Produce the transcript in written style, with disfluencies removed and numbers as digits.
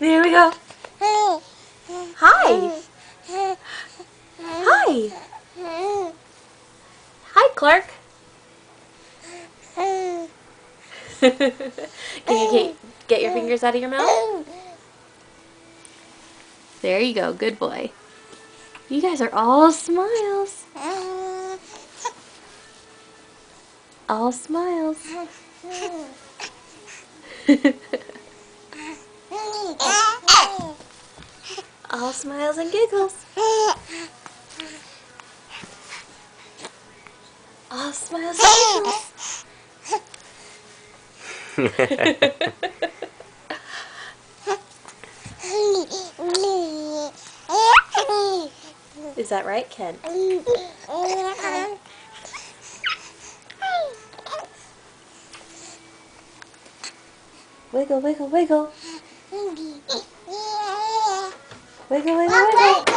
There we go. Hi. Hi. Hi, Clark. Can you get your fingers out of your mouth? There you go. Good boy. You guys are all smiles. All smiles. All smiles and giggles. All smiles and giggles. Is that right, Ken? Wiggle, wiggle, wiggle. Wiggle, wiggle, wiggle.